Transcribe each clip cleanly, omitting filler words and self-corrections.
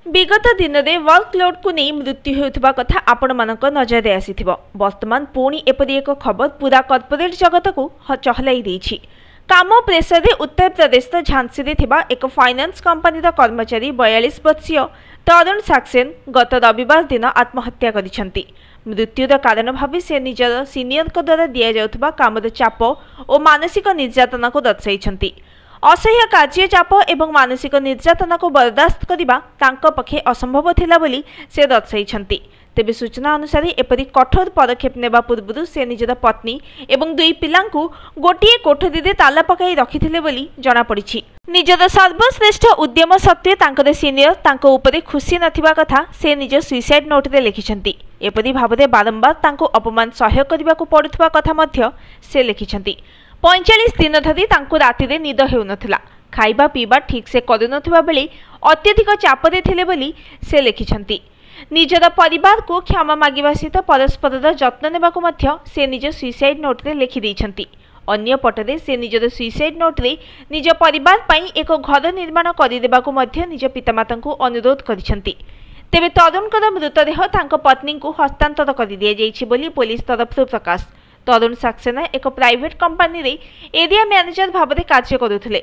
विगत दिन में वर्कलोड को नहीं मृत्यु होता कथा आपण मानक नजर आसी वर्तमान पुणी एपरी एक खबर पूरा कॉर्पोरेट जगत को चहलाई देछि। काम प्रेसर रे उत्तर प्रदेश झांसी रे थिबा एक फाइनान्स कंपनी कर्मचारी 42 वर्षीय तरुण सक्सेना गत रविवार दिन आत्महत्या करिसेंती। मृत्युर कारण भावी से निजर सीनियर द्वारा दिया जाउथबा कामर चाप और मानसिक निर्यातना को दर्शाइछंती। असह्य कार्य चाप एवं मानसिक निर्यातना को बर्दास्त करने तांको पक्षे असंभव थिला बोली से दर्शाइछंती। तेबे सूचना अनुसार एपरी कठोर पदक्षेप नेबा पूर्व से निजर पत्नी एवं दुई पिलांकु गोटिए कोठरी रे ताला पकाई रखिथिले बोली जणा पड़िछि। निजर सर्वश्रेष्ठ उद्यम सत्वे तांकर सीनियर तांको उपरे खुशी नथिबा कथा से निज सुइसाइड नोट रे लिखिछंती। एपरी भाबरे बारंबार तांको अपमान सह्य करबा को पडुथबा कथा मध्य से लिखिछंती। 45 दिन धरी तांको राति रे निद हेउ नथिला, खाइबा पीबा ठीक से करू नथिबा बेले अत्यधिक चापरे थिले बोली से लिखिछंती। निजर परिवार को क्षमा मागिबा सहित परस्पर जत्न नेबा को मध्य से निज सुइसाइड नोट रे लिखि दैछंती। अन्य पटरे से निजर सुइसाइड नोट रे निज परिवार पई एक घर निर्माण करि देबा को मध्य निज पितामाता को अनुरोध करिछंती। तेबे तरुणकर मृतदेह तांको पत्नी को हस्तांतर करि दिया जाइछि बोली पुलिस तरफरु प्रकाश। तरुण सक्सेना एक प्राइवेट कंपनी रे एरिया मैनेजर भाव में कार्य करुथिले।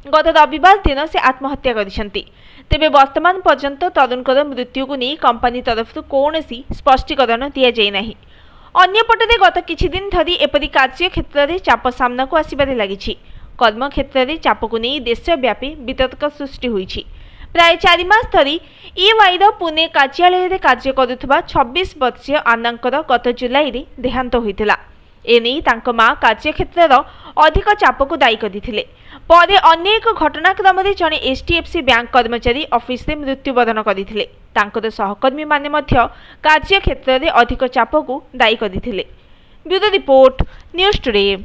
गत रविवार दिन से आत्महत्या करिसेंती। तेबे वर्तमान पर्यंत तरुणकर मृत्यु को नहीं कंपनी तरफ कौनसी स्पष्टीकरण दिया जाय नाही। अन्यपटे गत किछि दिन धरी एपरी कार्य क्षेत्र में चाप सामना को आसिबारे लागिछि। कर्म क्षेत्र में चाप को नहीं देशव्यापी वितर्क सृष्टि होइछि। प्राय 4 मास धरी ईवाईर पुणे कार्यालय में कार्य करुथबा 26 वर्षीय आनंदकर गत जुलाई रे देहांत होइतिला। एने तांको मां कार्य क्षेत्र अधिक चाप को दायी करथिले। परे अन्य एक घटनाक्रम में जड़े एचडीएफसी बैंक कर्मचारी ऑफिस में मृत्युवरण करथिले। तांकर सहकर्मी माने मध्य कार्य क्षेत्र में अधिक चाप को दायी करथिले। Bureau report news today.